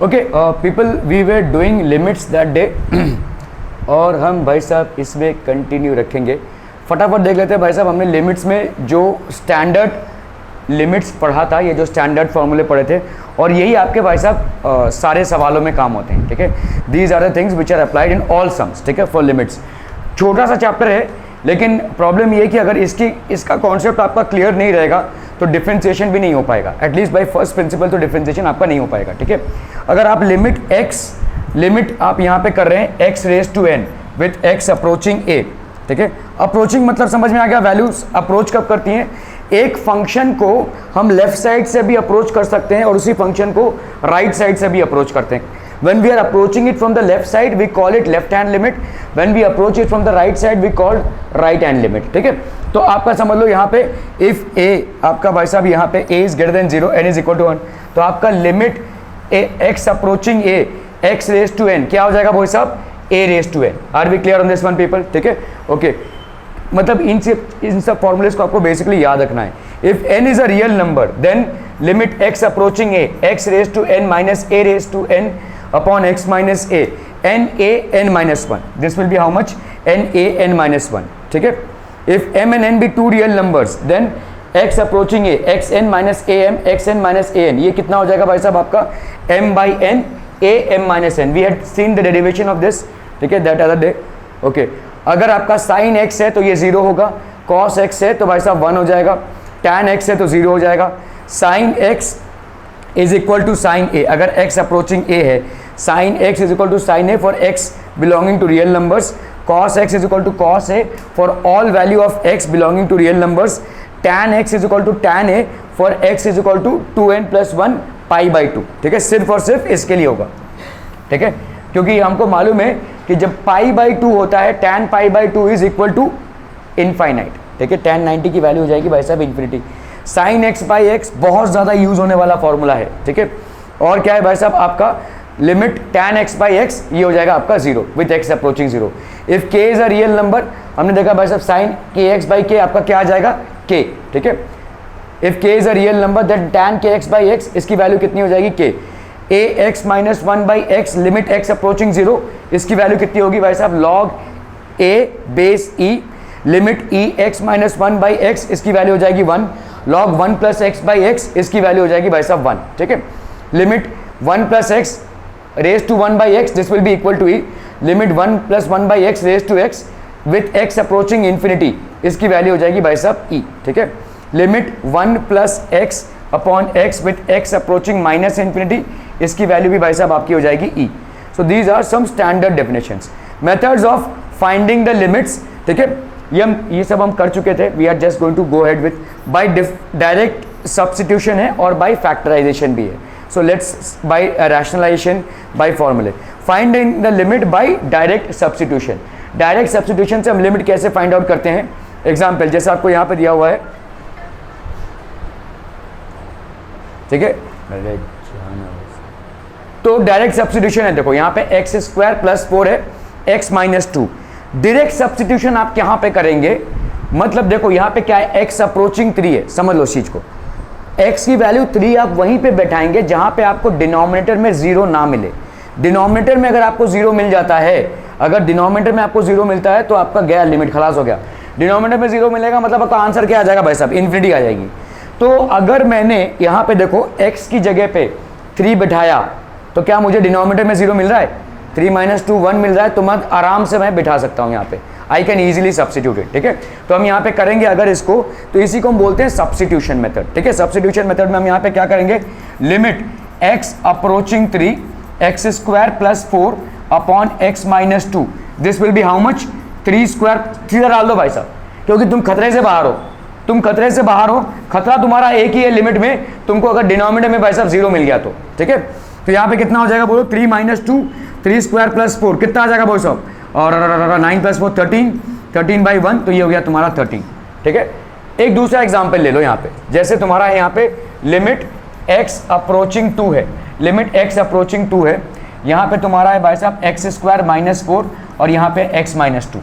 Okay people, we were doing limits that day और हम भाई साहब इसमें कंटिन्यू रखेंगे। फटाफट देख लेते हैं भाई साहब, हमने लिमिट्स में जो स्टैंडर्ड लिमिट्स पढ़ा था, ये जो स्टैंडर्ड फॉर्मूले पढ़े थे, और यही आपके भाई साहब सारे सवालों में काम होते हैं। ठीक है, these are the things which are applied in all sums. ठीक है, फॉर लिमिट्स। छोटा सा चैप्टर है, लेकिन प्रॉब्लम ये है कि अगर इसका कॉन्सेप्ट आपका क्लियर नहीं रहेगा तो डिफरेंशिएशन भी नहीं हो पाएगा। एटलीस्ट बाय फर्स्ट प्रिंसिपल तो डिफरेंशिएशन आपका नहीं हो पाएगा। ठीक है, अगर आप लिमिट आप यहाँ पे कर रहे हैं x raise to n with x approaching a। ठीक है, अप्रोचिंग मतलब समझ में आ गया, वैल्यूज अप्रोच कब करती हैं? एक फंक्शन को हम लेफ्ट साइड से भी अप्रोच कर सकते हैं और उसी फंक्शन को राइट साइड से भी अप्रोच करते हैं। When we are approaching it from the left side, we call it left hand limit. When we approach it from the right side, we call right hand limit. ठीक है, तो आपका समझ लो यहाँ पे if a आपका भाई साहब यहाँ पे a is greater than 0, n is equal to 1, तो आपका limit x approaching a x raised to n क्या हो जाएगा भाई साहब? a raised to n। Are we clear on this one people? ठीक है, ओके। मतलब इन सब फॉर्मूलेस को आपको बेसिकली याद रखना है। If n is a real number, then limit x approaching a x raised to n minus a raised to n upon x minus a n a n minus 1, this will be how much? n a n minus 1। ठीक है, if m and n be two real numbers, then x approaching a x n minus a m x n minus a n, ये कितना हो जाएगा भाई साहब आपका? m by n a m minus n। we had seen the derivation of this, ठीक है, that other day। Okay, अगर आपका sin x है तो ये 0 होगा, cos x है तो भाई साहब 1 हो जाएगा, tan x है तो 0 हो जाएगा, sin x is equal to sine a. अगर x अप्रोचिंग a है, sine x is equal to sine a for x belonging to real numbers, cos x is equal to cos a for all value of x belonging to real numbers, tan x is equal to tan a for x is equal to 2n plus 1 pi by 2। ठीक है, सिर्फ और सिर्फ इसके लिए होगा। ठीक है, क्योंकि हमको मालूम है कि जब पाई बाई 2 होता है, tan pi by 2 is equal to infinite. ठीक है, tan 90 की वैल्यू हो जाएगी भाई साहब infinity. Sine x by x बहुत ज़्यादा यूज होने वाला फॉर्मूला है। ठीक है, और क्या है भाई साहब आपका limit tan x by x, ये हो जाएगा आपका 0 with x approaching 0। If k is a real number, हमने देखा भाई साहब साइन के एक्स बाई के आपका क्या आ जाएगा? k। ठीक है, if k is a real number then tan के एक्स बाई एक्स, इसकी वैल्यू कितनी हो जाएगी? k। a x minus 1 by x limit x approaching 0, इसकी वैल्यू कितनी होगी भाई साहब? log a base e limit e x minus 1 by x, इसकी वैल्यू हो जाएगी 1, log 1 plus x by x, इसकी वैल्यू हो जाएगी भाई साहब 1। ठीक है, limit 1 plus x raise to 1 by x, this will be equal to e, limit 1 plus 1 by x raise to x with x approaching infinity, इसकी वैल्यू हो जाएगी भाई साहब ई। ठीक है, limit 1 plus x upon x with x approaching minus infinity, इसकी वैल्यू भी भाई साहब आपकी हो जाएगी ई। So these are some standard definitions, methods of finding the limits. ठीक है, ये सब हम कर चुके थे। We are just going to go head with by direct substitution है और बाय फैक्टराइजेशन भी है। So let's by rationalisation by फॉर्मूले, finding the limit by direct substitution. Direct substitution से हम लिमिट कैसे फाइंड आउट करते हैं? एग्जाम्पल जैसे आपको यहाँ पे दिया हुआ है। ठीक है, तो डायरेक्ट सब्स्टिट्यूशन है, देखो यहाँ पे एक्स स्क्वायर प्लस 4 है, एक्स माइनस 2। डायरेक्ट सब्स्टिट्यूशन आप यहाँ पे करेंगे, मतलब देखो यहाँ पे क्या है? x अप्रोचिंग 3 है, समझ लो इस चीज को। x की वैल्यू 3 आप वहीं पे बैठाएंगे जहां पे आपको डिनोमिनेटर में 0 ना मिले। डिनोमिनेटर में अगर आपको 0 मिल जाता है, अगर डिनोमिनेटर में आपको 0 मिलता है तो आपका गया, लिमिट खलास हो गया। डिनोमिनेटर में 0 मिलेगा मतलब आपका आंसर क्या आ जाएगा भाई साहब? इन्फिनिटी आ जाएगी। तो अगर मैंने यहाँ पे देखो x की जगह पे 3 बिठाया तो क्या मुझे डिनोमिनेटर में 0 मिल रहा है? 3 माइनस 2 1 मिल रहा है, तो मैं आराम से मैं बिठा सकता हूँ यहाँ पे। I can easily substitute it. ठीक है, तो हम यहाँ पे करेंगे अगर इसको, तो इसी को हम बोलते हैं सब्स्टिट्यूशन मेथड। ठीक है, सब्स्टिट्यूशन मेथड में हम यहाँ पे क्या करेंगे? Limit x approaching 3 x square plus 4 upon x minus 2, this will B how much? 3 square. सीधा डाल दो भाई साहब, क्योंकि तुम खतरे से बाहर हो, तुम खतरे से बाहर हो। खतरा तुम्हारा एक ही है लिमिट में, तुमको अगर डिनोमिनेटर में भाई साहब 0 मिल गया तो। ठीक है, तो यहाँ पे कितना हो जाएगा बोलो? 3 माइनस 2, 3 स्क्वायर प्लस 4 कितना आ जाएगा भाई साहब? और 9 प्लस 4 13, 13 बाई 1, तो ये हो गया तुम्हारा 13। ठीक है, एक दूसरा एग्जाम्पल ले लो यहाँ पे, जैसे तुम्हारा यहाँ पे लिमिट x अप्रोचिंग 2 है, लिमिट x अप्रोचिंग 2 है, यहाँ पे तुम्हारा है भाई साहब एक्स स्क्वायर माइनस 4 और यहाँ पे x माइनस 2।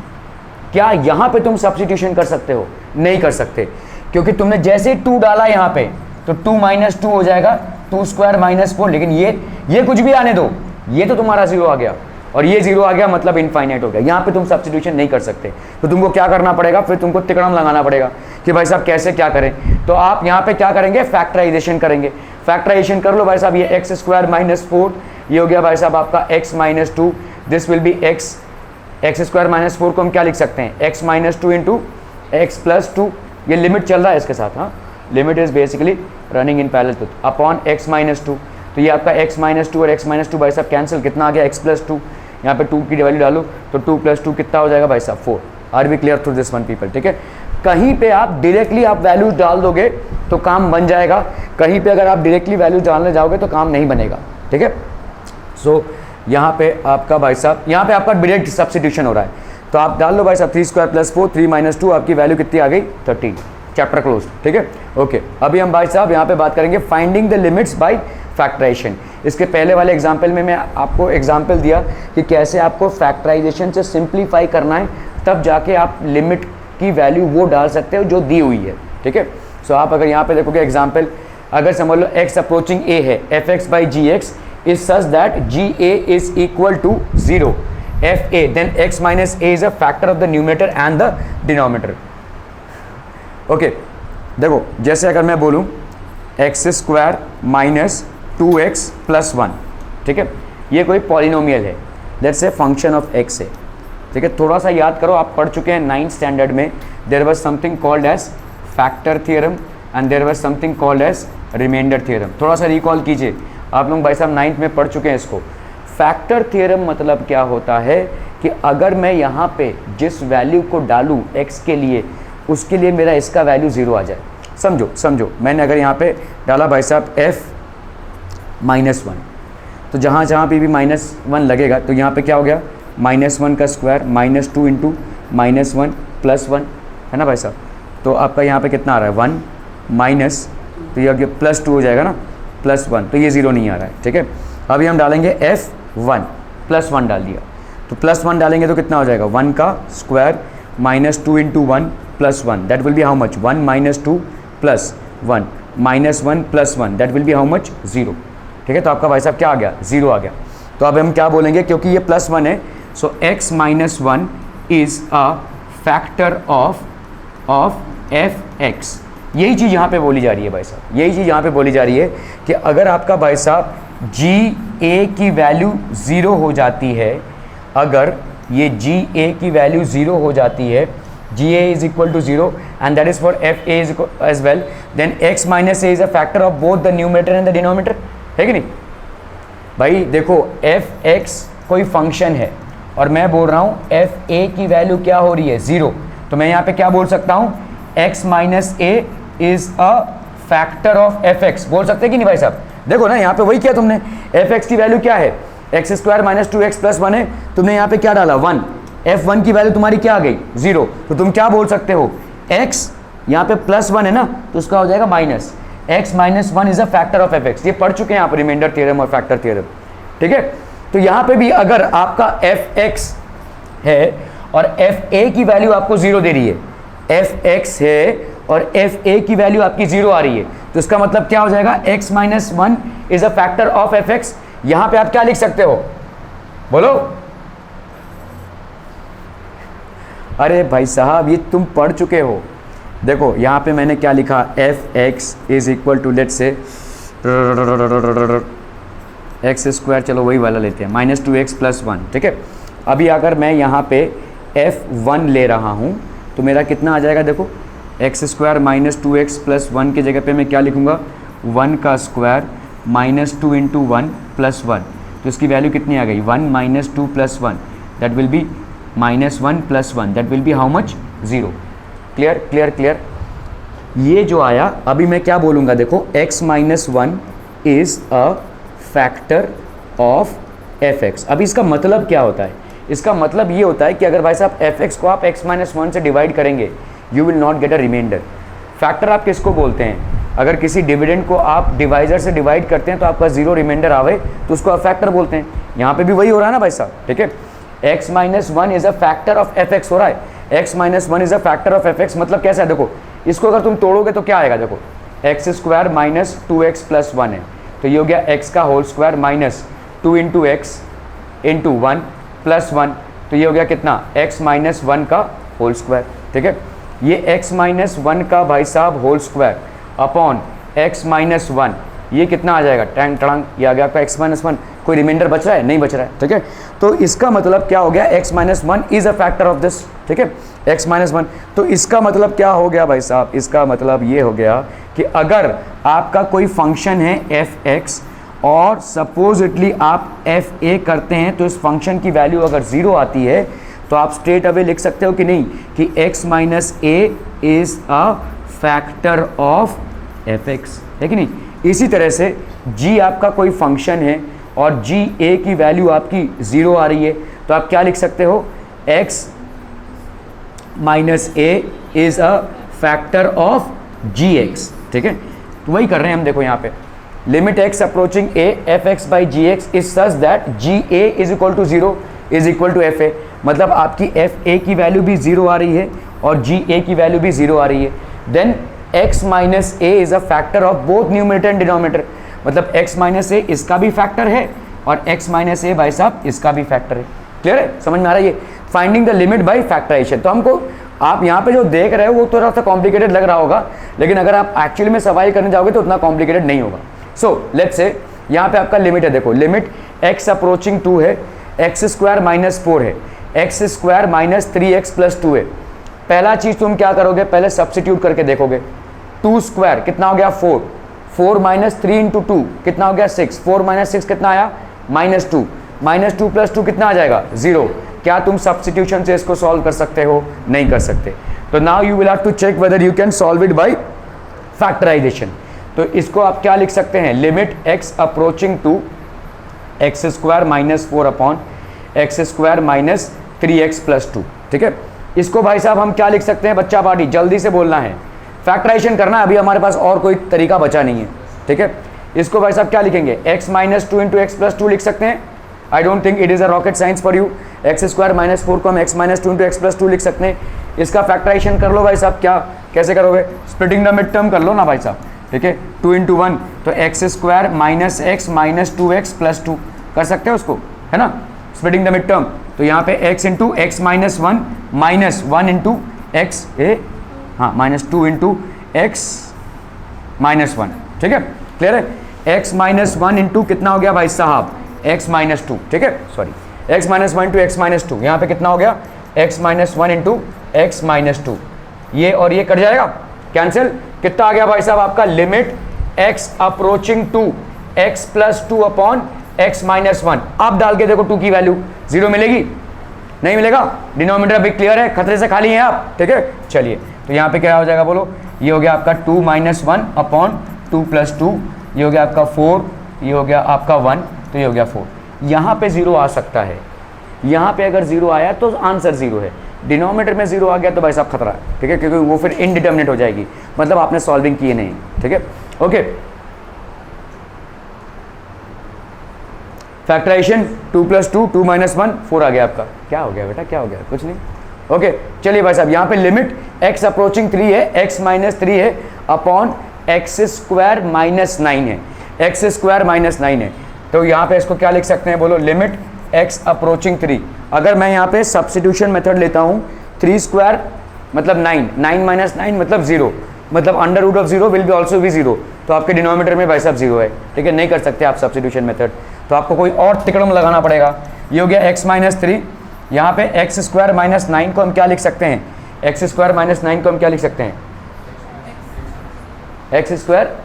क्या यहाँ पे तुम सब्स्टिट्यूशन कर सकते हो? नहीं कर सकते, क्योंकि तुमने जैसे 2 डाला यहाँ पे तो 2 माइनस 2 हो जाएगा, टू स्क्वायर माइनस 4, लेकिन ये कुछ भी आने दो, ये तो तुम्हारा 0 आ गया और ये 0 आ गया, मतलब इनफाइनाइट हो गया। यहाँ पे तुम सब्स्टिट्यूशन नहीं कर सकते, तो तुमको क्या करना पड़ेगा, फिर तुमको तिकड़म लगाना पड़ेगा कि भाई साहब कैसे क्या करें। तो आप यहाँ पे क्या करेंगे, फैक्टराइजेशन करेंगे। फैक्टराइजेशन कर लो भाई साहब, ये एक्स स्क्वायर माइनस 4, ये हो गया भाई साहब आपका x minus 2, this will B x square minus 4 को हम क्या लिख सकते हैं, x minus 2 into x plus 2, ये लिमिट चल रहा है इसके साथ, हाँ limit is basically running in parallel two upon x minus 2। तो ये आपका x माइनस 2 और x माइनस 2 भाई साहब कैंसिल, कितना आ गया x प्लस 2, यहाँ पे 2 की वैल्यू डालो तो 2 प्लस 2 कितना हो जाएगा भाई साहब 4। Are we clear through this one people, ठीक है। कहीं पे आप डायरेक्टली आप वैल्यू डाल दोगे तो काम बन जाएगा, कहीं पे अगर आप डायरेक्टली वैल्यू डालने जाओगे तो काम नहीं बनेगा, ठीक है। सो यहाँ पे आपका भाई साहब, यहाँ पे आपका डायरेक्ट सब्स्टिट्यूशन हो रहा है, तो आप डाल लो भाई साहब 3 स्क्वायर प्लस 4, 3 माइनस 2, आपकी वैल्यू कितनी आ गई 13, चैप्टर क्लोज, ठीक है। ओके, अभी हम भाई साहब यहाँ पे बात करेंगे finding the limits by factorization. इसके पहले वाले एग्जाम्पल में मैं आपको एग्जाम्पल दिया कि कैसे आपको फैक्टराइजेशन से सिंप्लीफाई करना है, तब जाके आप लिमिट की वैल्यू वो डाल सकते हो जो दी हुई है, ठीक है। सो आप अगर यहाँ पे देखोगे एग्जाम्पल, अगर समझ लो x अप्रोचिंग a है, f x by g x is such that g a is equal to 0 f a, then x minus a is a factor of the numerator and the denominator. Okay, देखो जैसे अगर मैं बोलूँ x square minus 2x plus 1, ठीक है, ये कोई polynomial है, let's say function of x है, ठीक है। थोड़ा सा याद करो, आप पढ़ चुके हैं 9th स्टैंडर्ड में, there was something called as factor theorem and there was something called as reminder theorem. थोड़ा सा रिकॉल कीजिए, आप लोग भाई साहब 9th में पढ़ चुके हैं इसको। फैक्टर थ्योरम मतलब क्या होता है कि अगर मैं यहाँ पे जिस वैल्यू को डालूँ x के लिए, उसके लिए मेरा इसका वैल्यू 0 आ जाए। समझो मैंने अगर यहाँ पे डाला भाई साहब f माइनस 1, तो जहाँ पे भी माइनस 1 लगेगा तो यहाँ पे क्या हो गया, माइनस 1 का square minus 2 into minus 1 plus 1, है ना भाई साहब। तो आपका यहाँ पे कितना आ रहा है 1 माइनस, तो ये आगे प्लस 2 हो जाएगा ना, प्लस 1, तो ये 0 नहीं आ रहा है, ठीक है। अभी हम डालेंगे f1 प्लस 1 डाल दिया, तो प्लस 1 डालेंगे तो कितना हो जाएगा 1 का square minus 2 into 1 plus 1, that will be how much 1 minus 2 plus 1 minus 1 plus 1, that will be how much 0, ठीक है। तो आपका भाई साहब क्या आ गया 0 आ गया। तो अब हम क्या बोलेंगे, क्योंकि ये प्लस 1 है, सो x minus 1 is a factor of F x. यही चीज़ यहाँ पे बोली जा रही है भाई साहब, यही चीज़ यहाँ पे बोली जा रही है कि अगर आपका भाई साहब जी ए की वैल्यू 0 हो जाती है, अगर ये जी ए की वैल्यू 0 हो जाती है, g a is equal to 0 and that is for f a is as well, then x minus a is a factor of both the numerator and the denominator, है कि नहीं भाई। देखो एफ एक्स कोई function है और मैं बोल रहा हूँ एफ ए की वैल्यू क्या हो रही है 0, तो मैं यहाँ पे क्या बोल सकता हूँ x minus a is a factor of F x, बोल सकते हैं कि नहीं भाई साहब। देखो ना यहाँ पे वही किया तुमने, एफ एक्स की वैल्यू क्या है, x square minus 2x plus 1 है, तुमने यहाँ पे क्या डाला 1, f1 की वैल्यू तुम्हारी क्या आ गई 0, तो तुम क्या बोल सकते हो x यहाँ पे प्लस 1 है ना, तो उसका हो जाएगा minus, x minus 1 is a factor of F x. ये पढ़ चुके हैं आप रिमाइंडर थ्योरम और फैक्टर थ्योरम, ठीक है। तो यहाँ पे भी अगर आपका एफ एक्स है और एफ ए की वैल्यू आपको 0 दे रही है, एफ एक्स है और एफ ए की वैल्यू आपकी 0 आ रही है, तो इसका मतलब क्या हो जाएगा x minus 1 is a factor of F x. यहाँ पे आप क्या लिख सकते हो, बोलो। अरे भाई साहब ये तुम पढ़ चुके हो, देखो यहाँ पे मैंने क्या लिखा, f x is equal to let say x square, चलो वही वाला लेते हैं, माइनस 2x प्लस 1, ठीक है। अभी अगर मैं यहाँ पे f1 ले रहा हूँ तो मेरा कितना आ जाएगा, देखो x square minus 2x plus 1 की जगह पे मैं क्या लिखूँगा 1 का स्क्वायर माइनस 2 इंटू 1 प्लस 1, तो इसकी वैल्यू कितनी आ गई 1 minus 2 plus 1, that will be minus 1 plus 1, that will be how much 0। Clear clear clear. ये जो आया, अभी मैं क्या बोलूँगा, देखो x minus 1 is a factor of F x. अभी इसका मतलब क्या होता है, इसका मतलब ये होता है कि अगर भाई साहब एफ एक्स को आप x माइनस 1 से डिवाइड करेंगे, you will not get a reminder. Factor आप किसको बोलते हैं, अगर किसी डिविडेंड को आप डिवाइजर से डिवाइड करते हैं तो आपका 0 रिमाइंडर आवे तो उसको आप फैक्टर बोलते हैं। यहाँ पे भी वही हो रहा है ना भाई साहब, ठीक है। x minus 1 is a factor of F x हो रहा है, x minus 1 is a factor of F x, मतलब कैसा है, देखो इसको अगर तुम तोड़ोगे तो क्या आएगा, देखो x square minus 2x plus 1 है, तो ये हो गया x का whole square minus 2 into x into 1 plus 1, तो ये हो गया कितना x माइनस 1 का होल स्क्वायर। ठीक है, ये x माइनस 1 का भाई साहब whole square upon x minus 1, ये कितना आ जाएगा टैंग टड़ांग, ये आ गया आपका x माइनस 1। कोई रिमाइंडर बच रहा है? नहीं बच रहा है। ठीक है, तो इसका मतलब क्या हो गया x minus 1 is a factor of this. ठीक है, x माइनस 1, तो इसका मतलब क्या हो गया भाई साहब, इसका मतलब ये हो गया कि अगर आपका कोई फंक्शन है f(x) और सपोजिटली आप f(a) करते हैं, तो इस फंक्शन की वैल्यू अगर 0 आती है तो आप स्ट्रेट अवे लिख सकते हो कि नहीं कि x minus a is a factor of f(x), है कि नहीं। इसी तरह से g आपका कोई फंक्शन है और g a की वैल्यू आपकी 0 आ रही है, तो आप क्या लिख सकते हो, x minus a is a factor of gx। ठीक है, तो वही कर रहे हैं हम, देखो यहाँ पे limit x approaching a f(x) by gx is such that ga is equal to 0 is equal to fa, मतलब आपकी fa की वैल्यू भी 0 आ रही है और ga की वैल्यू भी 0 आ रही है। Then x minus a is a factor of both numerator and denominator, मतलब x माइनस a इसका भी फैक्टर है और x माइनस a भाई साहब इसका भी फैक्टर है। क्लियर है, समझ में आ रहा है ये finding the limit by factorization. तो हमको आप यहाँ पे जो देख रहे हो वो थोड़ा सा कॉम्प्लिकेटेड लग रहा होगा, लेकिन अगर आप एक्चुअली में सवाल करने जाओगे तो उतना कॉम्प्लिकेटेड नहीं होगा। सो लेट्स से यहाँ पे आपका लिमिट है, देखो लिमिट x अप्रोचिंग 2 है, एक्स स्क्वायर माइनस 4 है, x square minus 3x plus 2 है। पहला चीज़ तुम क्या करोगे, पहले सब्स्टिट्यूट करके देखोगे। 2 स्क्वायर कितना हो गया 4, 4 माइनस 3 इंटू 2 कितना हो गया 6, 4 माइनस 6 कितना आया माइनस 2, माइनस 2 प्लस 2 कितना आ जाएगा 0। क्या तुम सब्स्टिट्यूशन से इसको सॉल्व कर सकते हो? नहीं कर सकते। तो now you will have to check whether you can solve it by factorization. तो इसको आप क्या लिख सकते हैं, limit x approaching to x square minus 4 upon x square minus 3x plus 2। ठीक है, इसको भाई साहब हम क्या लिख सकते हैं, बच्चा पार्टी जल्दी से बोलना है, फैक्टराइजेशन करना है, अभी हमारे पास और कोई तरीका बचा नहीं है। ठीक है, इसको भाई साहब क्या लिखेंगे, x minus 2 into x plus 2 लिख सकते हैं। I don't think it is a rocket science for you. X square minus 4 को हम x minus 2 into x plus 2 लिख सकते हैं। इसका फैक्टराइजेशन कर लो भाई साहब, क्या कैसे करोगे, स्प्लिटिंग द मिड टर्म कर लो ना भाई साहब। ठीक है, 2 इंटू 1 तो x square minus x minus 2x plus 2 कर सकते हो उसको, है ना, स्प्लिटिंग द मिड टर्म। तो यहाँ पे x into x minus 1 minus 1 into x minus 2 into x minus 1। ठीक है, क्लियर है। x माइनस 1 इंटू कितना हो गया भाई साहब x माइनस 2। ठीक है, sorry x minus 1 into x minus 2, यहाँ पे कितना हो गया x minus 1 into x minus 2, ये और ये कट जाएगा कैंसिल। कितना आ गया भाई साहब आपका, limit x approaching to x plus 2 upon x minus 1। अब डाल के देखो 2 की वैल्यू 0 मिलेगी, नहीं मिलेगा, डिनोमिनेटर अभी क्लियर है, खतरे से खाली हैं आप। ठीक है, चलिए तो यहाँ पे क्या हो जाएगा बोलो, ये हो गया आपका 2 माइनस 1 अपॉन 2 प्लस 2, ये हो गया आपका 4, ये हो गया आपका 1, तो ये हो गया 4। यहाँ पे 0 आ सकता है, यहाँ पे अगर 0 आया तो आंसर 0 है, डिनोमिनेटर में 0 आ गया तो भाई साहब खतरा है। ठीक है, क्योंकि वो फिर इनडिटर्मिनेट हो जाएगी, मतलब आपने सॉल्विंग किए नहीं। ठीक है, ओके। फैक्टराइजेशन 2 प्लस 2, 2 माइनस 1, 4 आ गया आपका। क्या हो गया बेटा, क्या हो गया, कुछ नहीं। ओके, चलिए भाई साहब यहाँ पे लिमिट x अप्रोचिंग 3 है, x माइनस 3 है अपॉन एक्स स्क्वायर माइनस 9 है, एक्स स्क्वायर माइनस 9 है। तो यहाँ पे इसको क्या लिख सकते हैं बोलो, लिमिट x अप्रोचिंग 3। अगर मैं यहाँ पे सब्स्टिट्यूशन मेथड लेता हूँ, 3 स्क्वायर मतलब 9, 9 माइनस 9 मतलब 0, मतलब under root of 0 will be also भी 0, तो आपके डिनोमिनेटर में भाई साहब 0 है। ठीक है, नहीं कर सकते आप सब्स्टिट्यूशन मेथड, तो आपको कोई और तिकड़म लगाना पड़ेगा। ये हो गया x माइनस 3, यहाँ पे एक्स स्क्वायर माइनस 9 को हम क्या लिख सकते हैं, एक्स स्क्वायर माइनस 9 को हम क्या लिख सकते हैं, x square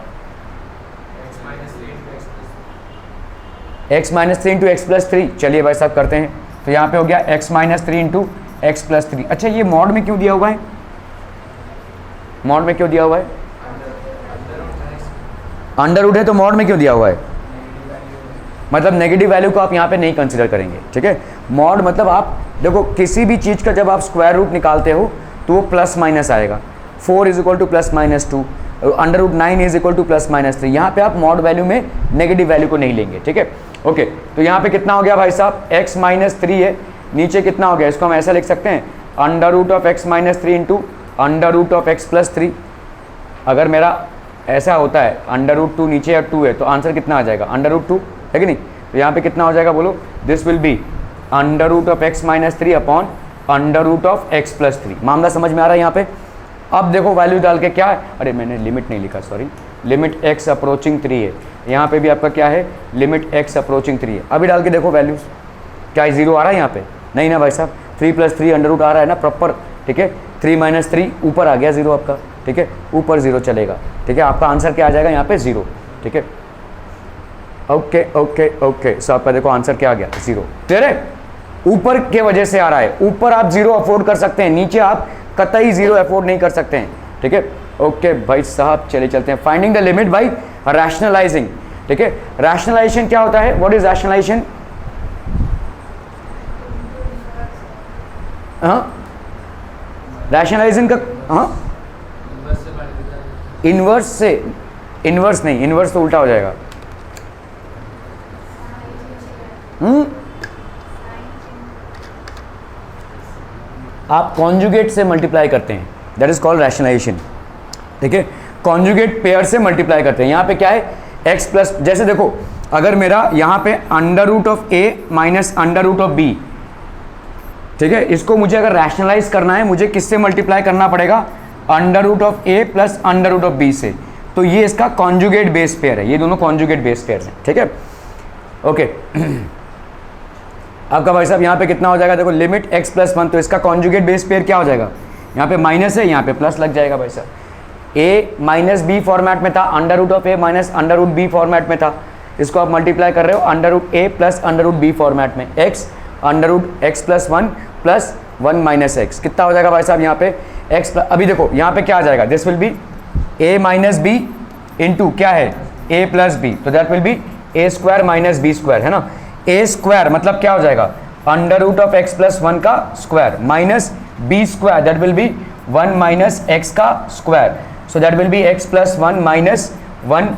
x minus 3 into x plus 3। चलिए भाई साहब करते हैं, तो यहाँ पे हो गया x minus 3 into x plus 3। अच्छा, ये मॉड में क्यों दिया हुआ है, मॉड में क्यों दिया हुआ है, अंडर रूट है तो मॉड में क्यों दिया हुआ है, मतलब नेगेटिव वैल्यू को आप यहाँ पे नहीं कंसिडर करेंगे। ठीक है, मॉड मतलब आप देखो किसी भी चीज़ का जब आप स्क्वायर रूट निकालते हो तो वो प्लस माइनस आएगा। 4 is equal to plus minus 2, under root 9 is equal to plus minus 3। यहाँ पे आप मॉड वैल्यू में नेगेटिव वैल्यू को नहीं लेंगे। ठीक है, ओके। तो यहाँ पे कितना हो गया भाई साहब, x माइनस 3 है, नीचे कितना हो गया, इसको हम ऐसा लिख सकते हैं, under root of x minus 3 into under root of x plus 3। अगर मेरा ऐसा होता है √2 नीचे या 2 है तो आंसर कितना आ जाएगा √2 है कि नहीं। तो यहाँ पे कितना हो जाएगा बोलो, this will B √(x - 3 upon √(x+3)। मामला समझ में आ रहा है यहाँ पे। अब देखो वैल्यू डाल के क्या है, अरे मैंने लिमिट नहीं लिखा, सॉरी, लिमिट x अप्रोचिंग 3 है। यहाँ पे भी आपका क्या है, लिमिट x अप्रोचिंग 3 है। अभी डाल के देखो वैल्यूज, क्या 0 आ रहा है यहाँ पे, नहीं ना भाई साहब, 3 + 3 √ आ रहा है ना प्रॉपर, ठीक है। 3 - 3 ऊपर आ गया 0 आपका, ठीक है, ऊपर 0 चलेगा, ठीक है। आपका आंसर क्या आ जाएगा यहाँ पे 0, ठीक है। ओके ओके ओके, सो आपका देखो आंसर क्या आ गया 0। क्लियर है, ऊपर के वजह से आ रहा है, ऊपर आप 0 अफोर्ड कर सकते हैं, नीचे आप कतई 0 अफोर्ड नहीं कर सकते हैं, ठीक है। ओके भाई साहब चले चलते हैं, finding the limit by rationalizing, ठीक है। रैशनलाइजेशन क्या होता है, व्हाट इज रैशनलाइजेशन? हाँ, रैशनलाइजेशन का, हाँ, इनवर्स से, इनवर्स नहीं, इनवर्स तो उल्टा हो जाएगा। आप कॉन्जुगेट से मल्टीप्लाई करते हैं, दैट इज कॉल्ड रैशनलाइजेशन, ठीक है। कॉन्जुगेट पेयर से मल्टीप्लाई करते हैं। यहाँ पे क्या है, x प्लस, जैसे देखो अगर मेरा यहाँ पे √(a - √(b), ठीक है, इसको मुझे अगर रैशनलाइज करना है, मुझे किससे मल्टीप्लाई करना पड़ेगा, √(a + √(b) से। तो ये इसका कॉन्जुगेट बेस पेयर है, ये दोनों कॉन्जुगेट बेस पेयर हैं, ठीक है। ओके आपका भाई साहब यहाँ पे कितना हो जाएगा, देखो लिमिट x + 1, तो इसका कॉन्जुगेट बेस पेयर क्या हो जाएगा, यहाँ पे माइनस है, यहाँ पे प्लस लग जाएगा भाई साहब। a - b फॉर्मेट में था, √(a - √b फॉर्मेट में था, इसको आप मल्टीप्लाई कर रहे हो √a + √b फॉर्मेट में, x √x + 1 + 1 - x, कितना हो जाएगा भाई साहब यहाँ पे x। अभी देखो यहाँ पे क्या आ जाएगा, this will B a - b into क्या है a + b, तो that will be a² - b², है ना। a² मतलब क्या हो जाएगा, √(x + 1 का square minus b², that will be 1 - x का square, so that will be x + 1 -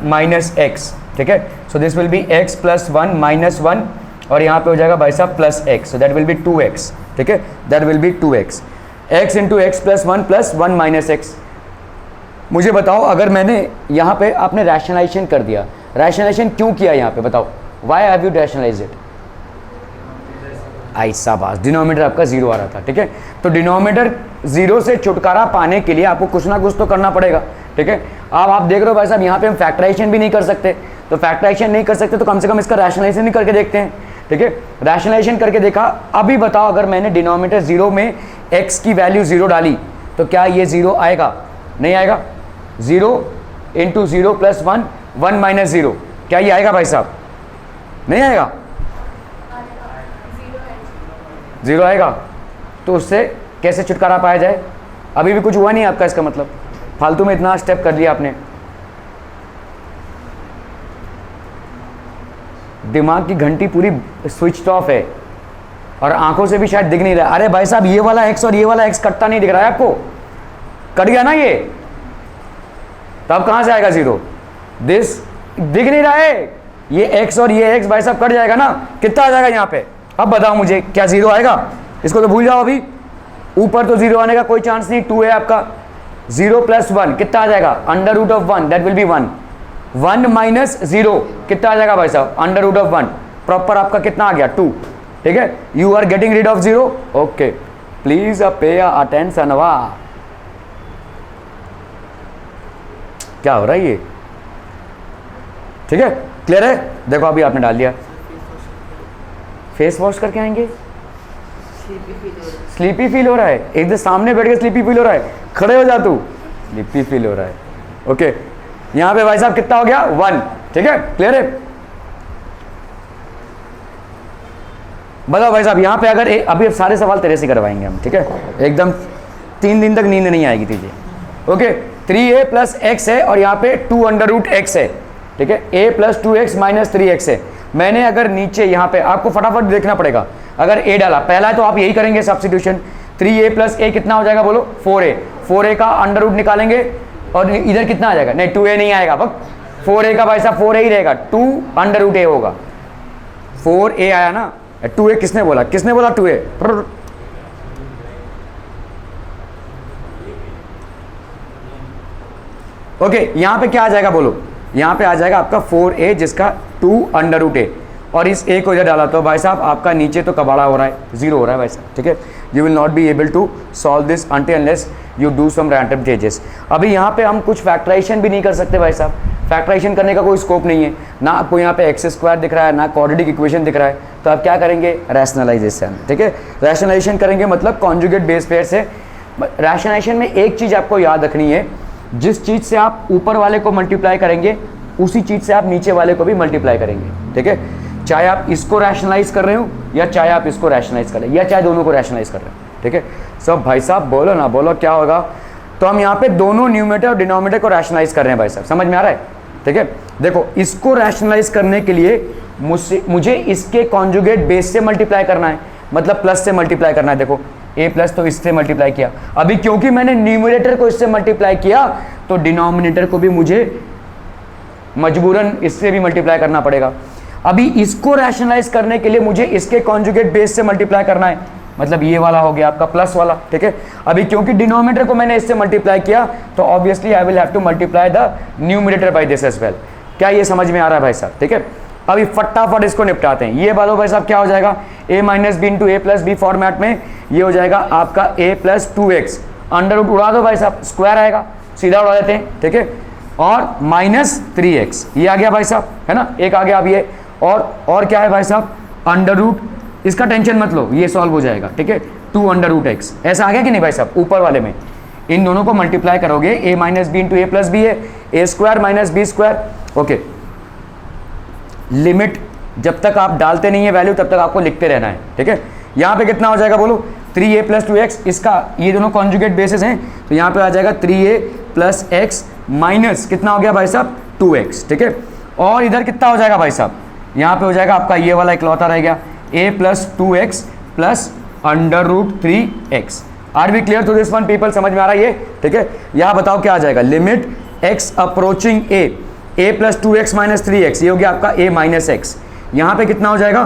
1 - x, ठीक है। So this will B x + 1 - 1 और यहाँ पे हो जाएगा भाई साहब +x, so that will be 2x, ठीक है, that will be 2x, x into x + 1 + 1 - x। मुझे बताओ अगर मैंने यहाँ पे आपने रैशनलाइजेशन कर दिया, रैशनलाइजेशन क्यों किया यहाँ पे, बताओ why have you rationalize it. ऐसा बात, डिनोमिनेटर आपका 0 आ रहा था, ठीक है। तो डिनोमिनेटर 0 से छुटकारा पाने के लिए आपको कुछ ना कुछ तो करना पड़ेगा, ठीक है। अब आप देख रहे हो भाई साहब यहाँ पे हम फैक्टराइजेशन भी नहीं कर सकते, तो फैक्टराइजेशन नहीं कर सकते तो कम से कम इसका रैशनलाइजेशन ही करके देखते हैं, ठीक है। रैशनलाइजेशन करके देखा, अभी बताओ अगर मैंने डिनोमिनेटर 0 में x की वैल्यू 0 डाली तो क्या ये 0 आएगा, नहीं आएगा। 0 इंटू 0 + 1 1 - 0, क्या ये आएगा भाई साहब, नहीं आएगा, 0 आएगा। तो उससे कैसे छुटकारा पाया जाए, अभी भी कुछ हुआ नहीं आपका, इसका मतलब फालतू में इतना स्टेप कर लिया आपने, दिमाग की घंटी पूरी स्विच ऑफ है और आंखों से भी शायद दिख नहीं रहा। अरे भाई साहब ये वाला x और ये वाला x कटता नहीं दिख रहा है आपको, कट गया ना ये, तो अब कहां से आएगा 0, दिस दिख नहीं रहा है, ये x और ये x भाई साहब कट जाएगा ना, कितना आ जाएगा यहाँ पे, अब बताओ मुझे क्या 0 आएगा, इसको तो भूल जाओ अभी, ऊपर तो 0 आने का कोई चांस नहीं, 2 है आपका, 0 + 1 कितना आ जाएगा, √(1), दैट विल बी 1 0 कितना आ जाएगा भाई साहब, √(1), प्रॉपर आपका कितना आ गया 2, ठीक है। You are getting rid of 0, okay please pay attention, वाह क्या हो रहा है ये, ठीक है, क्लियर है। देखो अभी आपने डाल दिया, फेस वॉश करके आएंगे, स्लीपी फील हो रहा है, एकदम सामने बैठ के स्लीपी फील हो रहा है, खड़े हो जा तू, स्लीपी फील हो रहा है, ओके। यहां पे भाई साहब कितना हो गया 1, ठीक है, क्लियर है। बताओ भाई साहब यहाँ पे अगर अभी सारे सवाल तेरे से करवाएंगे हम, ठीक है, एकदम 3 दिन तक नींद नहीं आएगी तुझे, ओके। 3a + x है और यहाँ पे 2√x है, ठीक है, a + 2x - 3x है। मैंने अगर नीचे यहाँ पे आपको फटाफट देखना पड़ेगा, अगर a डाला, पहला तो आप यही करेंगे सब्स्टिट्यूशन, 3a + a कितना हो जाएगा बोलो 4a, 4a का अंडर रूट निकालेंगे और इधर कितना आ जाएगा, नहीं 2a नहीं आएगा, बस 4a का भाई साहब 4a ही रहेगा, 2√a होगा, 4a आया ना, 2a किसने बोला, 2a, ओके, यहाँ पे क्या आ जाएगा बोलो, यहाँ पे आ जाएगा आपका 4a जिसका 2 अंडर रूट ए, और इस a को इधर डाला तो भाई साहब आपका नीचे तो कबाड़ा हो रहा है, 0 हो रहा है भाई साहब, ठीक है। You will not be able to solve this until unless you do some random changes. अभी यहाँ पे हम कुछ फैक्टराइजेशन भी नहीं कर सकते भाई साहब, फैक्टराइजेशन करने का कोई स्कोप नहीं है, ना आपको यहाँ पे एक्स स्क्वायर दिख रहा है, ना क्वाड्रेटिक इक्वेशन दिख रहा है, तो आप क्या करेंगे, रैशनलाइजेशन, ठीक है। रैशनलाइजेशन करेंगे मतलब कॉन्जुगेट बेस पेयर से। रैशनलाइजेशन में एक चीज़ आपको याद रखनी है, जिस चीज़ से आप ऊपर वाले को मल्टीप्लाई करेंगे उसी चीज़ से आप नीचे वाले को भी मल्टीप्लाई करेंगे, ठीक है। चाहे आप इसको रैशनलाइज कर रहे हो या चाहे आप इसको रैशनलाइज कर रहे हो या चाहे दोनों को रैशनलाइज कर रहे हो, ठीक है। सब भाई साहब बोलो ना, बोलो क्या होगा। तो हम यहाँ पे दोनों न्यूमरेटर और डिनोमिनेटर को रैशनलाइज कर रहे हैं भाई साहब, समझ में आ रहा है, ठीक है। देखो इसको रैशनलाइज करने के लिए मुझे इसके कॉन्जुगेट बेस से मल्टीप्लाई करना है, मतलब प्लस से मल्टीप्लाई करना है। देखो a प्लस तो इससे मल्टीप्लाई किया, अभी क्योंकि मैंने न्यूमरेटर को इससे मल्टीप्लाई किया तो डिनोमिनेटर को भी मुझे मजबूरन इससे भी मल्टीप्लाई करना पड़ेगा। अभी इसको रैशनलाइज करने के लिए मुझे इसके कॉन्जुगेट बेस से मल्टीप्लाई करना है, मतलब ये वाला हो गया आपका प्लस वाला, ठीक है। अभी क्योंकि डिनोमिनेटर को मैंने इससे मल्टीप्लाई किया तो obviously I will have to multiply the numerator by this as well. क्या ये समझ में आ रहा है भाई साहब, ठीक है। अभी फटाफट इसको निपटाते हैं। ये बालो भाई साहब क्या हो जाएगा, a minus b into a plus b format में ये हो जाएगा आपका a plus 2x, under root उड़ा दो भाई साहब, स्क्वायर आएगा, सीधा उड़ा देते हैं, ठीक है। और माइनस 3x ये आ गया भाई साहब, है ना, एक आ गया। अब ये और क्या है भाई साहब, अंडर रूट, इसका टेंशन मत लो, ये सॉल्व हो जाएगा, ठीक है। 2 अंडर रूट एक्स, ऐसा आ गया कि नहीं भाई साहब। ऊपर वाले में इन दोनों को मल्टीप्लाई करोगे, a minus b into a plus b है, a square minus b square, okay. Limit जब तक आप डालते नहीं है वैल्यू तब तक आपको लिखते रहना है, ठीक है। यहाँ पे कितना हो जाएगा बोलो, 3a प्लस 2x, इसका ये दोनों कॉन्जुगेट बेसिस हैं तो यहाँ पे आ जाएगा 3a प्लस एक्स माइनस कितना हो गया भाई साहब 2x, ठीक है। और इधर कितना हो जाएगा भाई साहब, यहाँ पे हो जाएगा आपका ये वाला इकलौता रह गया a plus 2x plus under root 3x। Are we clear to this one people, समझ में आ रहा है ये, ठीक है। यहाँ बताओ क्या आ जाएगा, limit x approaching a plus 2x minus 3x, ये हो गया आपका a माइनस एक्स। यहाँ पे कितना हो जाएगा,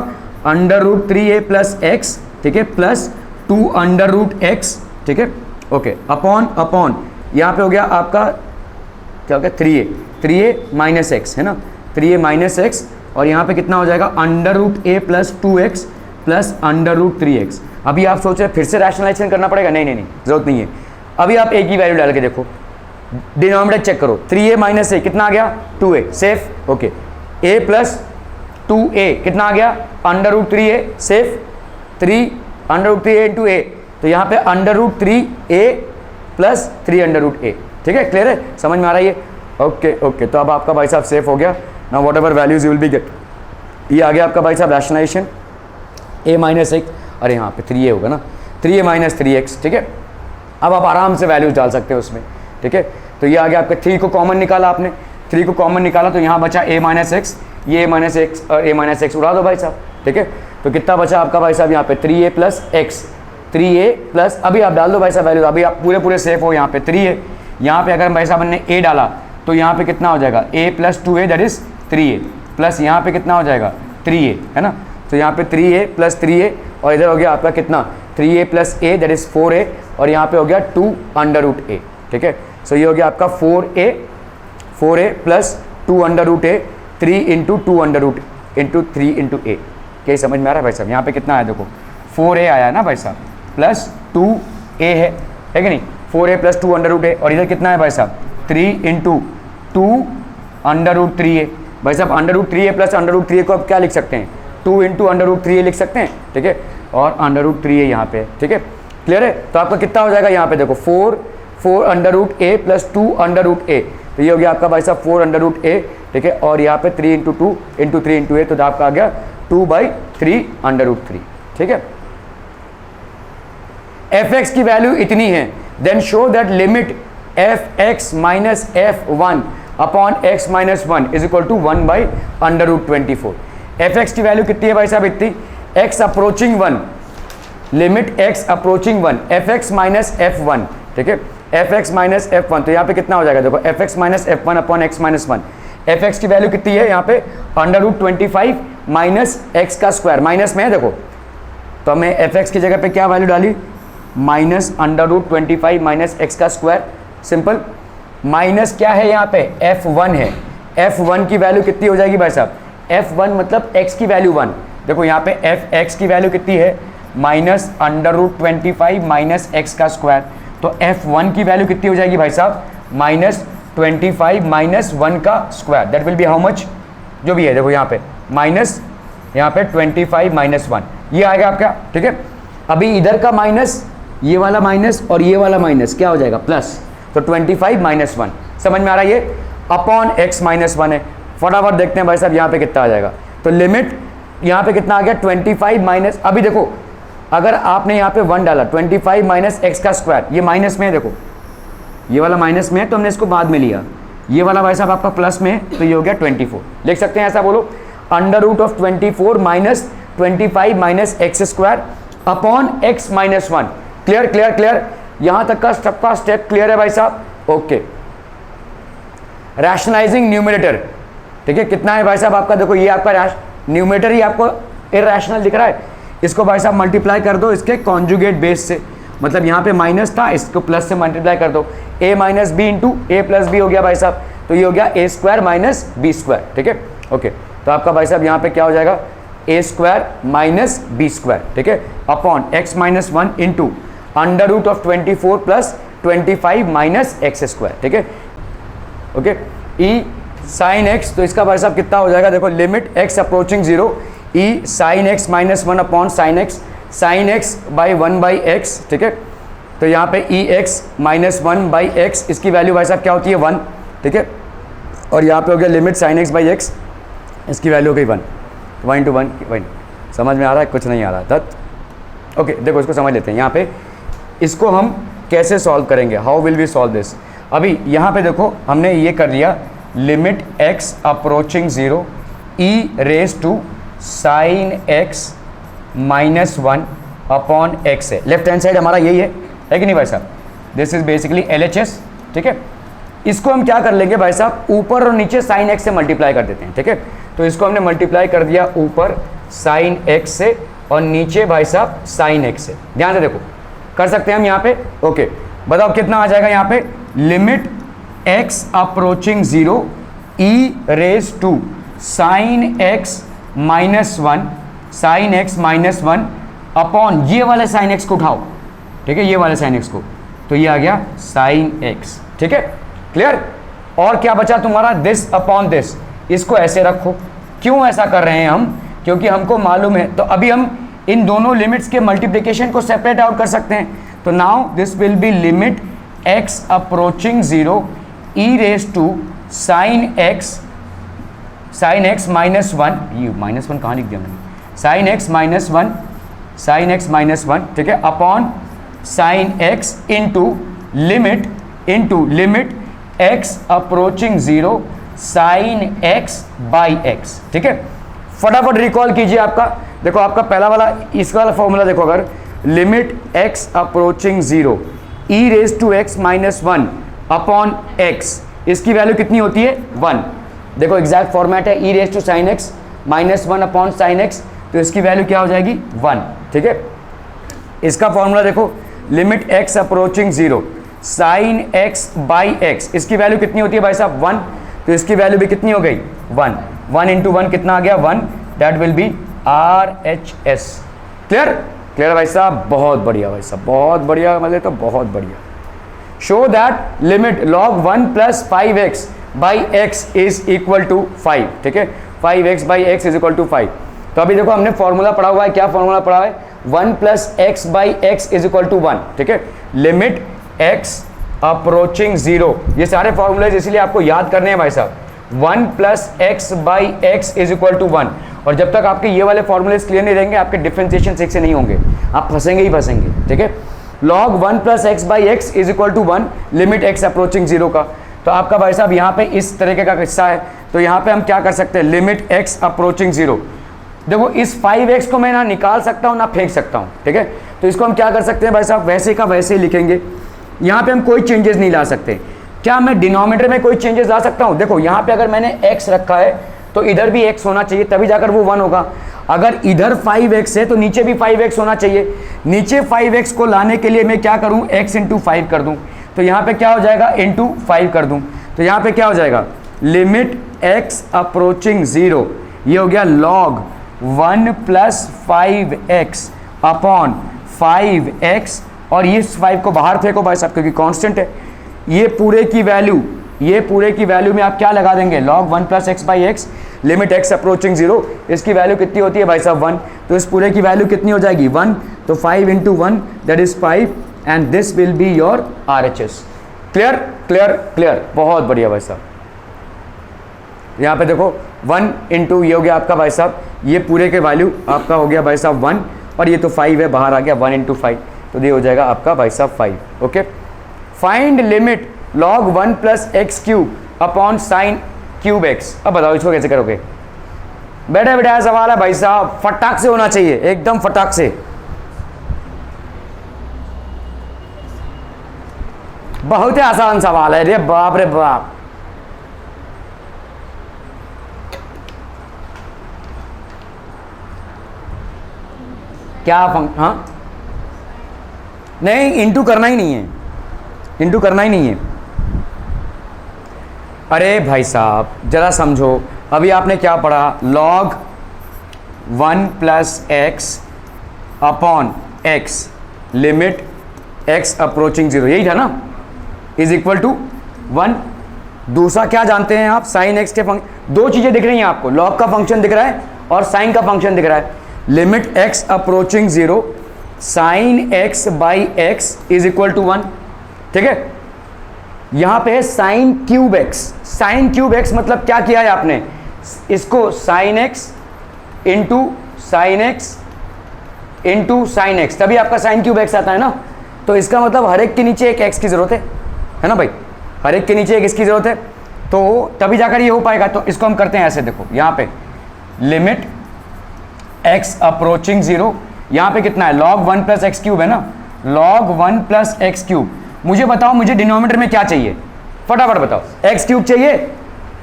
under root 3a plus x, ठीक है, प्लस 2 अंडर रूट एक्स, ठीक है, ओके, अपॉन यहाँ पे हो गया आपका क्या हो गया 3a माइनस एक्स, है ना, 3a माइनस एक्स, और यहाँ पे कितना हो जाएगा under root a plus 2x plus under root 3x। अभी आप सोच रहे फिर से रैशनलाइजेशन करना पड़ेगा, नहीं जरूरत नहीं है। अभी आप a की वैल्यू डाल के देखो, डिनोमिनेटर चेक करो, 3a माइनस a कितना आ गया 2a, safe, okay. a plus 2a कितना आ गया under root 3a, safe, 3 under root 3a into a, तो यहाँ पे under root 3a plus 3 under root a, ठीक है, क्लियर है, समझ में आ रहा है ये, ओके। तो अब आपका भाई साहब सेफ हो गया। Now whatever values you will be get, ये आ गया आपका भाई साहब रैशनलाइजेशन, a माइनस एक्स, अरे यहाँ पे 3a होगा ना, 3a माइनस 3x, ठीक है। अब आप आराम से वैल्यूज डाल सकते हैं उसमें, ठीक है। तो ये आ गया आपका 3 को कॉमन निकाला आपने, 3 को कॉमन निकाला तो यहाँ बचा a माइनस एक्स, ये a माइनस एक्स और a माइनस एक्स उड़ा दो भाई साहब, ठीक है। तो कितना बचा आपका भाई साहब यहाँ पे 3a plus x, 3a plus, अभी आप डाल दो भाई साहब वैल्यू, अभी आप पूरे सेफ हो। यहाँ पे 3a, यहाँ पे अगर भाई साहब ने a डाला तो यहाँ पे कितना हो जाएगा a plus 2a that is 3a, plus यहाँ पे कितना हो जाएगा 3a, है ना। तो यहाँ पे 3a प्लस 3a और इधर हो गया आपका कितना 3a plus a that is 4a, और यहाँ पे हो गया 2 अंडर रूट a, ठीक है। सो ये हो गया आपका 4a plus 2 under root a, 3 into 2 under root into 3 into a। क्या समझ में आ रहा है भाई साहब, यहाँ पे कितना आया देखो 4a आया ना भाई साहब, प्लस 2a है कि नहीं, 4a plus 2 under root a, और इधर कितना है भाई साहब 3 इंटू 2 अंडर रूट 3a। भाई साहब under root 3a plus under root 3a को आप क्या लिख सकते हैं, 2 इंटू अंडर रूट 3a लिख सकते हैं, ठीक है, और अंडर रूट 3a यहाँ पे, ठीक है, क्लियर है। तो आपका कितना हो जाएगा यहाँ पे देखो 4 under root a plus 2 under root a, तो ये हो गया आपका भाई साहब 4 अंडर रूट a, ठीक है, और यहाँ पे 3 इंटू 2 इंटू 3 इंटू a, तो आपका आ गया 2/3 अंडर रूट 3, ठीक है। fx की वैल्यू इतनी है, then show that limit fx minus f1 upon x minus 1 is equal to 1 by under root 24। fx की वैल्यू कितनी है भाई साहब, इतनी, x approaching 1, limit x approaching 1 fx minus f1, ठीक है, fx माइनस f1, तो यहाँ पे कितना हो जाएगा देखो fx minus f1 upon x minus 1। fx की वैल्यू कितनी है यहाँ पे अंडर रूट 25 माइनस एक्स का स्क्वायर, माइनस में है देखो, तो हमें fx की जगह पे क्या वैल्यू डाली, minus under root 25 minus x का स्क्वायर, सिंपल। माइनस क्या है यहाँ पे f1 है, f1 की वैल्यू कितनी हो जाएगी भाई साहब, f1 मतलब x की वैल्यू 1, देखो यहाँ पे fx की वैल्यू कितनी है माइनस √25 माइनस एक्स का स्क्वायर, तो f1 की वैल्यू कितनी हो जाएगी भाई साहब माइनस 25 माइनस 1 का square, that will be how much, जो भी है देखो यहाँ पे माइनस, यहाँ पे 25 माइनस 1 ये आएगा आपका, ठीक है। अभी इधर का माइनस, ये वाला माइनस और ये वाला माइनस क्या हो जाएगा प्लस, तो 25 माइनस 1, समझ में आ रहा है, ये अपॉन x माइनस 1 है। फटाफट देखते हैं भाई साहब यहाँ पे कितना आ जाएगा, तो लिमिट यहाँ पे कितना आ गया 25 माइनस, अभी देखो अगर आपने यहाँ पे 1 डाला 25 माइनस एक्स का स्क्वायर, ये माइनस में है, देखो ये वाला माइनस में है तो हमने इसको बाद में लिया, ये वाला भाई साहब आपका प्लस में है तो ये हो गया 24, लिख सकते हैं ऐसा, बोलो √24 minus 25 minus x square upon x minus 1। Clear clear clear, यहाँ तक का स्टेप क्लियर है भाई साहब, ओके। रैशनलाइजिंग न्यूमरेटर, ठीक है, कितना है भाई साहब आपका, देखो ये आपका न्यूमरेटर ही आपको इरैशनल दिख रहा है, इसको भाई साहब मल्टीप्लाई कर दो इसके कॉन्जुगेट बेस से, मतलब यहाँ पे माइनस था इसको प्लस से मल्टीप्लाई कर दो, a minus b into a plus b हो गया भाई साहब, तो ये हो गया a square minus b square, ठीक है, ओके। तो आपका भाई साहब यहाँ पे क्या हो जाएगा a square minus b square, ठीक है, upon x minus 1 into √24 plus 25 minus x square, ठीक है, ओके। e साइन x, तो इसका भाई साहब कितना हो जाएगा, देखो limit x approaching 0 e sine x minus 1 upon sine x by 1 by x, ठीक है, तो यहाँ पे e x minus 1 by x, इसकी वैल्यू भाई साहब क्या होती है 1, ठीक है, और यहाँ पे हो गया limit sine x by x, इसकी वैल्यू हो गई 1 इंटू 1, समझ में आ रहा है, कुछ नहीं आ रहा तब, ओके। देखो इसको समझ लेते हैं, यहाँ पे इसको हम कैसे सॉल्व करेंगे, how will we solve this. अभी यहाँ पे देखो हमने ये कर दिया limit x approaching 0 e raise to sine x minus 1 upon x है, लेफ्ट हैंड साइड हमारा यही है कि नहीं भाई साहब, दिस इज बेसिकली LHS, ठीक है। इसको हम क्या कर लेंगे भाई साहब, ऊपर और नीचे साइन x से मल्टीप्लाई कर देते हैं, ठीक है, तो इसको हमने मल्टीप्लाई कर दिया ऊपर साइन x से और नीचे भाई साहब साइन x से, ध्यान से देखो कर सकते हैं हम यहाँ पे, ओके। बताओ कितना आ जाएगा यहाँ पे, limit x approaching 0 e raise to sine x minus 1 sine x minus 1 upon ये वाले साइन x को उठाओ, ठीक है, ये वाले साइन x को, तो ये आ गया साइन x, ठीक है, क्लियर। और क्या बचा तुम्हारा, दिस अपॉन दिस, इसको ऐसे रखो, क्यों ऐसा कर रहे हैं हम, क्योंकि हमको मालूम है, तो अभी हम इन दोनों लिमिट्स के मल्टीप्लिकेशन को सेपरेट आउट कर सकते हैं, तो now this will be limit x approaching 0 e raise to sine x minus 1, ये माइनस 1 कहाँ लिख दिया मैंने, साइन x माइनस 1, ठीक है, upon sine x into limit x approaching 0 sine x by x, ठीक है। फटाफट रिकॉल कीजिए, आपका देखो आपका पहला वाला इसका वाला फॉर्मूला देखो, अगर limit x approaching 0 e raise to x minus 1 upon x, इसकी वैल्यू कितनी होती है 1, देखो एग्जैक्ट फॉर्मेट है, e raise to sine x minus 1 upon sine x, तो इसकी वैल्यू क्या हो जाएगी 1, ठीक है। इसका फॉर्मूला देखो, limit x approaching 0 sine x by x, इसकी वैल्यू कितनी होती है भाई साहब 1, तो इसकी वैल्यू भी कितनी हो गई 1 इंटू 1 कितना आ गया 1, that will be RHS। Clear clear भाई साहब, बहुत बढ़िया भाई साहब, बहुत बढ़िया, मतलब तो बहुत बढ़िया। Show that limit log 1 plus 5x by x is equal to 5, ठीक है, 5x by x is equal to 5। तो अभी देखो हमने फॉर्मूला पढ़ा हुआ है, क्या फॉर्मूला पढ़ा है, 1 plus x by x is equal to 1, ठीक है, लिमिट x अप्रोचिंग 0, ये सारे फॉर्मूलेज इसलिए आपको याद करने हैं भाई साहब, 1 plus x by x is equal to 1, और जब तक आपके ये वाले फॉर्मूलेज क्लियर नहीं रहेंगे आपके डिफरेंशिएशन ठीक से नहीं होंगे, आप फंसेंगे ही फंसेंगे, ठीक है। log 1 plus x by x is equal to 1, limit x approaching 0 का, तो आपका भाई साहब यहाँ पे इस तरीके का किस्सा है, तो यहाँ पे हम क्या कर सकते हैं, लिमिट x अप्रोचिंग 0, देखो इस 5x को मैं ना निकाल सकता हूँ ना फेंक सकता हूँ, ठीक है, तो इसको हम क्या कर सकते हैं भाई साहब, वैसे का वैसे ही लिखेंगे, यहाँ पे हम कोई चेंजेस नहीं ला सकते। क्या मैं डिनोमिनेटर में कोई चेंजेस ला सकता हूँ, देखो यहाँ पे अगर मैंने x रखा है तो इधर भी x होना चाहिए, तभी जाकर वो 1 होगा, अगर इधर 5x है तो नीचे भी 5x होना चाहिए, नीचे 5x को लाने के लिए मैं क्या करूँ, x इंटू 5 कर दूँ, तो यहाँ पे क्या हो जाएगा, इंटू 5 कर दूँ तो यहाँ पे क्या हो जाएगा, लिमिट x अप्रोचिंग 0, ये हो गया log 1 plus 5x upon 5x, और ये 5 को बाहर फेंको भाई साहब क्योंकि कांस्टेंट है। ये पूरे की वैल्यू में आप क्या लगा देंगे, log 1 plus x by x, limit x approaching 0, इसकी वैल्यू कितनी होती है भाई साहब 1, तो इस पूरे की वैल्यू कितनी हो जाएगी 1, तो 5 into 1 that is 5 and this will be your RHS। Clear clear clear, बहुत बढ़िया भाई साहब। यहाँ पे देखो 1 इंटू ये हो गया आपका भाई साहब, ये पूरे के वैल्यू आपका हो गया भाई साहब 1, और ये तो 5 है, बाहर आ गया 1 इंटू 5, तो ये हो जाएगा आपका भाई साहब 5। Okay, find limit log 1 plus x cube upon sine cube x. अब बताओ इसको कैसे करोगे, बैठा बैठाया सवाल है भाई साहब, फटाक से होना चाहिए, एकदम फटाक से। बहुत ही आसान सवाल है, रे बाप रे बाप। क्या हाँ नहीं, इंटू करना ही नहीं है, इंटू करना ही नहीं है। अरे भाई साहब जरा समझो, अभी आपने क्या पढ़ा, log 1 plus x upon x, limit x approaching 0, यही था ना, इज इक्वल टू 1। दूसरा क्या जानते हैं आप, साइन x के फंक्शन, दो चीजें दिख रही हैं आपको, log का फंक्शन दिख रहा है और साइन का फंक्शन दिख रहा है। Limit x approaching 0 sine x by x is equal to 1, ठीक है। यहां पे है sine cube x, sine cube x मतलब क्या किया है आपने, इसको sine x into sine x into sine x, तभी आपका साइन क्यूब x आता है ना। तो इसका मतलब हर एक के नीचे एक x की जरूरत है ना भाई, हर एक के नीचे एक इसकी जरूरत है, तो तभी जाकर ये हो पाएगा। तो इसको हम करते हैं ऐसे, देखो यहाँ पे लिमिट x अप्रोचिंग 0, यहाँ पे कितना है, log 1 प्लस एक्स क्यूब है ना, log 1 प्लस एक्स क्यूब। मुझे बताओ, मुझे डिनोमिनेटर में क्या चाहिए, फटाफट बताओ, एक्स क्यूब चाहिए,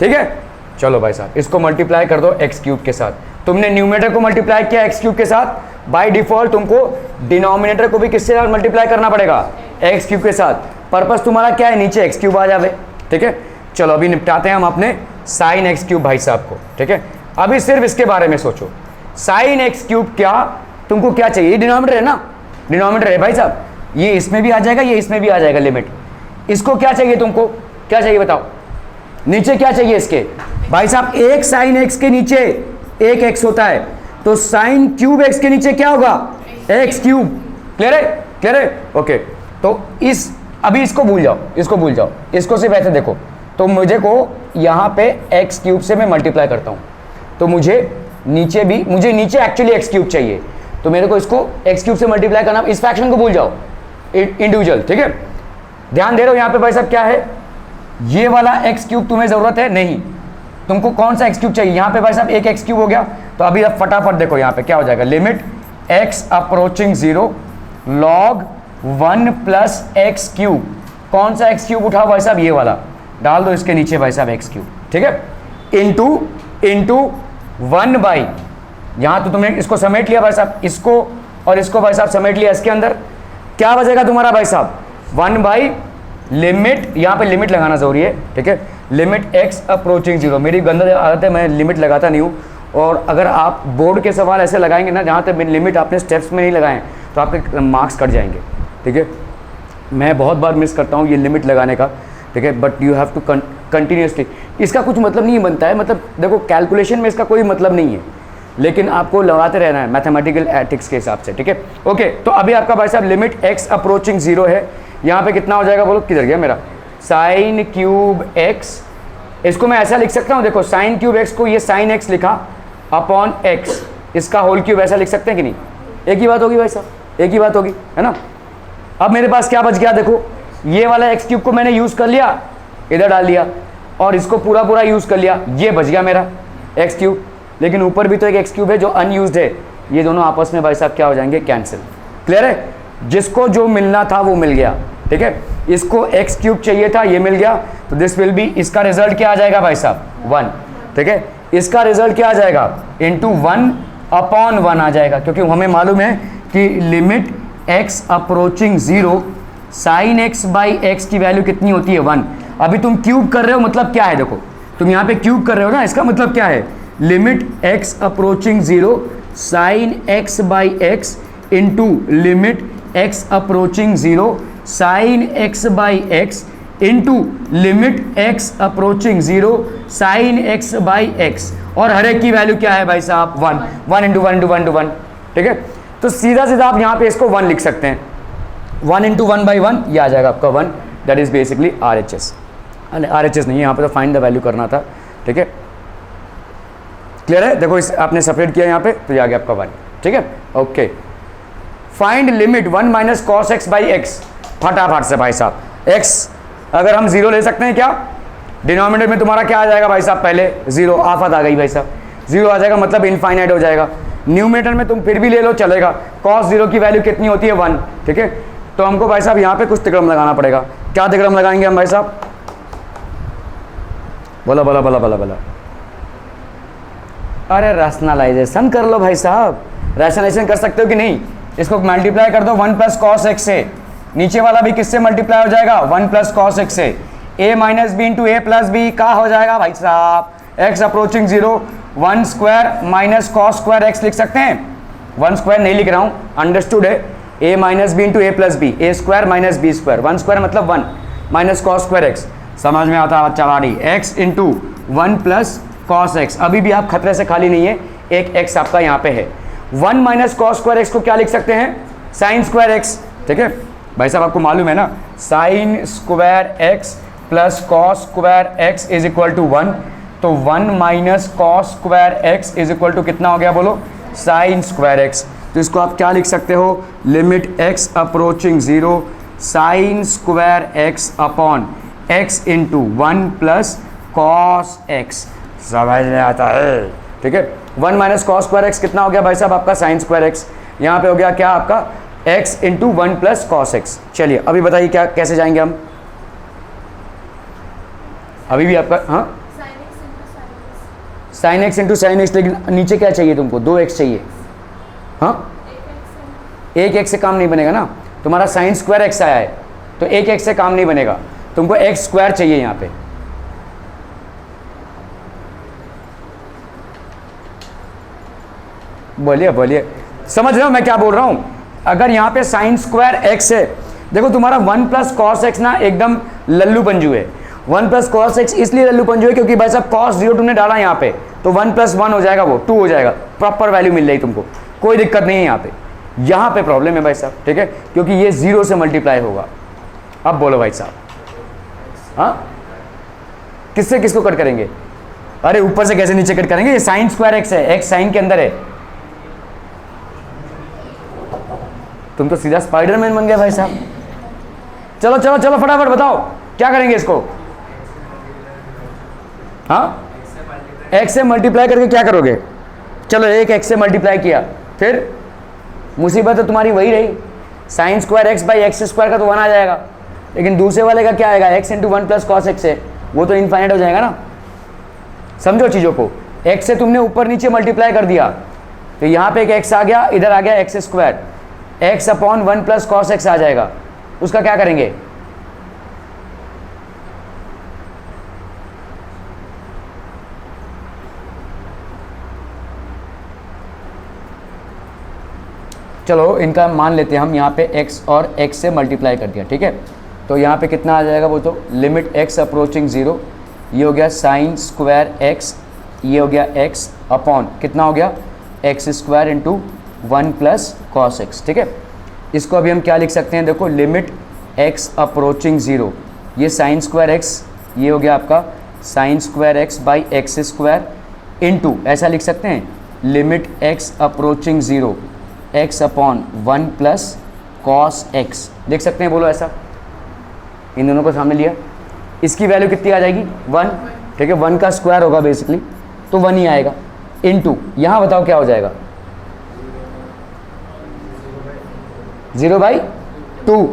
ठीक है। चलो भाई साहब इसको मल्टीप्लाई कर दो एक्स क्यूब के साथ, तुमने न्यूमरेटर को मल्टीप्लाई किया एक्स क्यूब के साथ, बाय डिफॉल्ट तुमको डिनोमिनेटर को भी किसके साथ मल्टीप्लाई करना पड़ेगा, एक्स क्यूब के साथ। पर्पस तुम्हारा क्या है, नीचे एक्स क्यूब आ जावे, ठीक है। चलो अभी निपटाते हैं हम अपने साइन एक्स क्यूब भाई साहब को, ठीक है। अभी सिर्फ इसके बारे में सोचो, साइन एक्स क्यूब क्या, तुमको क्या चाहिए, ये डिनोमिनेटर है ना, डिनोमिनेटर है भाई साहब, ये इसमें भी आ जाएगा, ये इसमें भी आ जाएगा लिमिट। इसको क्या चाहिए, तुमको क्या चाहिए बताओ, नीचे क्या चाहिए इसके भाई साहब, एक साइन एक्स के नीचे एक एक्स होता है, तो साइन क्यूब एक्स के नीचे क्या होगा, एक्स क्यूब। क्लियर है, क्लियर है, ओके। तो इस अभी इसको भूल जाओ, इसको भूल जाओ, इसको सिर्फ ऐसे देखो, तो मुझे को यहाँ पे एक्स क्यूब से मैं मल्टीप्लाई करता हूँ, तो मुझे नीचे एक्चुअली एक्स क्यूब चाहिए, तो मेरे को इसको एक्स क्यूब से मल्टीप्लाई करना, इस फ्रैक्शन को भूल जाओ इंडिविजुअल, ठीक है। ध्यान दे रहे हो यहाँ पे भाई साहब क्या है, ये वाला एक्स क्यूब तुम्हें जरूरत है नहीं, तुमको कौन सा एक्स क्यूब चाहिए, यहाँ पे भाई साहब एक एक्स क्यूब हो गया, तो अभी आप फटाफट देखो यहाँ पे क्या हो जाएगा, limit x approaching 0 log 1 plus x cube, कौन सा एक्स क्यूब उठाओ भाई साहब, ये वाला डाल दो इसके नीचे भाई साहब एक्स क्यूब, ठीक है, इंटू 1 बाई, यहाँ तो तुमने इसको समेट लिया भाई साहब, इसको और इसको भाई साहब समेट लिया, इसके अंदर क्या बचेगा तुम्हारा भाई साहब, 1 बाई लिमिट, यहाँ पे लिमिट लगाना जरूरी है, ठीक है, लिमिट एक्स अप्रोचिंग 0। मेरी गंदा आदत है, मैं लिमिट लगाता नहीं हूँ, और अगर आप बोर्ड के सवाल ऐसे लगाएंगे ना जहाँ तक लिमिट आपने स्टेप्स में नहीं लगाए तो आपके मार्क्स कट जाएंगे, ठीक है। मैं बहुत बार मिस करता हूँ ये लिमिट लगाने का, ठीक है, but you have to continuously, इसका कुछ मतलब नहीं बनता है, मतलब देखो कैलकुलेशन में इसका कोई मतलब नहीं है, लेकिन आपको लगाते रहना है मैथमेटिकल एथिक्स के हिसाब से, ठीक है। ओके, तो अभी आपका भाई साहब लिमिट एक्स अप्रोचिंग 0 है, यहाँ पे कितना हो जाएगा बोलो, किधर गया मेरा, साइन क्यूब एक्स, इसको मैं ऐसा लिख सकता हूँ, देखो साइन क्यूब एक्स को ये साइन एक्स लिखा अपॉन एक्स, इसका होल क्यूब ऐसा लिख सकते हैं कि नहीं, एक ही बात होगी भाई साहब, एक ही बात होगी, है ना। अब मेरे पास क्या बच गया, देखो ये वाला एक्स क्यूब को मैंने यूज़ कर लिया, इधर डाल दिया, और इसको पूरा यूज़ कर लिया, ये बच गया मेरा एक्स क्यूब, लेकिन ऊपर भी तो एक एक्स क्यूब है जो अनयूज्ड है, ये दोनों आपस में भाई साहब क्या हो जाएंगे, कैंसिल। क्लियर है, जिसको जो मिलना था वो मिल गया, ठीक है। इसको एक्स क्यूब चाहिए था, ये मिल गया, तो दिस विल बी, इसका रिजल्ट क्या आ जाएगा भाई साहब 1, ठीक है। इसका रिजल्ट क्या आ जाएगा, इंटू 1 अपॉन 1 आ जाएगा, क्योंकि हमें मालूम है कि limit x approaching 0 sine x by x की वैल्यू कितनी होती है 1। अभी तुम क्यूब कर रहे हो, मतलब क्या है, देखो तुम यहाँ पे क्यूब कर रहे हो ना, इसका मतलब क्या है, limit x approaching 0 sine x by x into limit x approaching 0 sine x by x into limit x approaching 0 sine x by x, और हर एक की वैल्यू क्या है भाई साहब 1, 1 इंटू 1 इंटू 1 इंटू 1, ठीक है। तो सीधा सीधा आप यहाँ पे इसको 1 लिख सकते हैं, 1 इंटू 1 बाई 1, ये आ जाएगा आपका 1, that is basically R H S. RHS नहीं, यहाँ पे तो फाइंड द वैल्यू करना था, ठीक है, क्लियर है। देखो इस आपने सेपरेट किया यहाँ पे, तो ये आ गया आपका 1, ठीक है, okay. Find limit 1 minus cos x by x, फटाफट से भाई साहब, x अगर हम 0 ले सकते हैं क्या, डिनोमिनेटर में तुम्हारा क्या आ जाएगा भाई साहब, पहले 0, आफत आ गई भाई साहब, 0 आ जाएगा मतलब इनफाइनाइट हो जाएगा। न्यूमरेटर में तुम फिर भी ले लो चलेगा, कॉस 0 की वैल्यू कितनी होती है 1, ठीक है। तो हमको भाई साहब यहाँ पे कुछ तिकड़म लगाना पड़ेगा, क्या तिकड़म लगाएंगे हम भाई साहब, बोला बोला बोला बोला बोला, अरे रैशनलाइजेशन कर लो भाई साहब, रैशनलाइजेशन कर सकते हो कि नहीं, इसको मल्टीप्लाई कर दो 1 प्लस कॉस एक्स से, नीचे वाला भी किससे मल्टीप्लाई हो जाएगा 1 प्लस कॉस एक्स से, a minus b into a plus b का हो जाएगा भाई साहब, x approaching 0 1 square minus cos square x लिख सकते हैं, 1 स्क्वायर नहीं लिख रहा हूँ, अंडरस्टूड है, a minus b into a plus b, a square minus b square, 1 square मतलब 1 माइनस कॉस स्क्वायर एक्स, समझ में आता चला रही, x into 1 plus cos x, अभी भी आप खतरे से खाली नहीं है, एक x आपका यहाँ पे है, 1 माइनस कॉस स्क्वायर एक्स को क्या लिख सकते हैं, साइन स्क्वायर एक्स, ठीक है भाई साहब, आपको मालूम है ना, sine square x plus cos square x is equal to 1, तो 1 minus cos square x is equal to कितना हो गया बोलो, साइन स्क्वायर एक्स। तो इसको आप क्या लिख सकते हो, limit x approaching 0 sign square x upon x into 1 plus cos x, समझ में आता है, ठीक है। 1 माइनस कॉस स्क्वायर एक्स कितना हो गया भाई साहब आपका साइन स्क्वायर एक्स, यहाँ पे हो गया क्या आपका x into 1 plus cos x. चलिए अभी बताइए क्या कैसे जाएंगे हम, अभी भी आपका हाँ sign x into sine x, लेकिन नीचे क्या चाहिए तुमको, 2x चाहिए, हाँ एक x से काम नहीं बनेगा ना, तुम्हारा साइन स्क्वायर एक्स आया है तो एक x से काम नहीं बनेगा, तुमको x स्क्वायर चाहिए यहाँ पे, बोलिए बोलिए, समझ रहे हो मैं क्या बोल रहा हूँ। अगर यहाँ पे साइन स्क्वायर एक्स है, देखो तुम्हारा 1 प्लस कॉस एक्स ना एकदम लल्लू पंजू है, 1 प्लस कॉस एक्स इसलिए लल्लू पंजू है क्योंकि भाई साहब कॉस 0 तुमने डाला यहाँ पे, तो 1 प्लस 1 हो जाएगा, वो 2 हो जाएगा, प्रॉपर वैल्यू मिल रही तुमको, कोई दिक्कत नहीं है यहाँ पे, यहाँ पे प्रॉब्लम है भाई साहब, ठीक है, क्योंकि ये 0 से मल्टीप्लाई होगा। अब बोलो भाई साहब, हाँ किससे किसको कट करेंगे, अरे ऊपर से कैसे नीचे कट करेंगे, ये साइन स्क्वायर एक्स है, एक्स साइन के अंदर है, तुम तो सीधा स्पाइडरमैन बन गए भाई साहब। चलो चलो चलो फटाफट बताओ क्या करेंगे इसको, हाँ एक्स से मल्टीप्लाई करके क्या करोगे, चलो एक एक्स से मल्टीप्लाई किया, फिर मुसीबत तो तुम्हारी वही रही, sign square x by x square का तो 1 आ जाएगा, लेकिन दूसरे वाले का क्या आएगा, x into 1 plus cos x है, वो तो इनफाइनाइट हो जाएगा ना, समझो चीज़ों को, एक्स से तुमने ऊपर नीचे मल्टीप्लाई कर दिया, तो यहाँ पे एक एक्स आ गया, इधर आ गया x square, x upon 1 plus cos x आ जाएगा, उसका क्या करेंगे, चलो इनका मान लेते हैं हम, यहाँ पे x और x से मल्टीप्लाई कर दिया, ठीक है, तो यहाँ पे कितना आ जाएगा, वो तो लिमिट x अप्रोचिंग 0, ये हो गया साइन स्क्वायर x, ये हो गया x अपॉन कितना हो गया x square into 1 plus cos x, ठीक है। इसको अभी हम क्या लिख सकते हैं, देखो लिमिट x अप्रोचिंग 0, ये साइन स्क्वायर x, ये हो गया आपका sine square x by x square into, ऐसा लिख सकते हैं limit x approaching 0 x upon 1 plus cos x, देख सकते हैं, बोलो ऐसा, इन दोनों को सामने लिया, इसकी वैल्यू कितनी आ जाएगी 1, ठीक है, 1 का स्क्वायर होगा बेसिकली, तो 1 ही आएगा, इनटू यहाँ बताओ क्या हो जाएगा 0/2,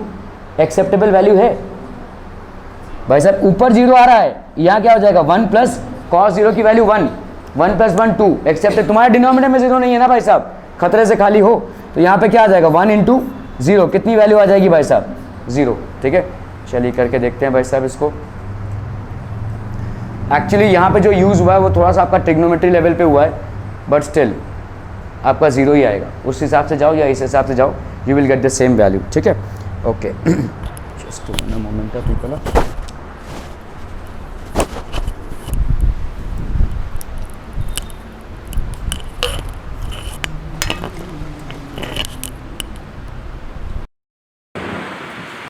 एक्सेप्टेबल वैल्यू है भाई साहब, ऊपर 0 आ रहा है, यहाँ क्या हो जाएगा 1 प्लस कॉस 0 की वैल्यू 1, 1 प्लस 1 2, एक्सेप्टेड, तुम्हारे डिनोमिनेटर में 0 नहीं है ना भाई साहब, खतरे से खाली हो, तो यहाँ पे क्या आ जाएगा 1 इंटू 0, कितनी वैल्यू आ जाएगी भाई साहब 0, ठीक है, चलिए करके देखते हैं भाई साहब इसको। एक्चुअली यहाँ पे जो यूज़ हुआ है वो थोड़ा सा आपका ट्रिग्नोमेट्री लेवल पे हुआ है, बट स्टिल आपका ज़ीरो ही आएगा। उस हिसाब से जाओ या इस हिसाब से जाओ, you will get the same value. ठीक है, okay, just moment of people.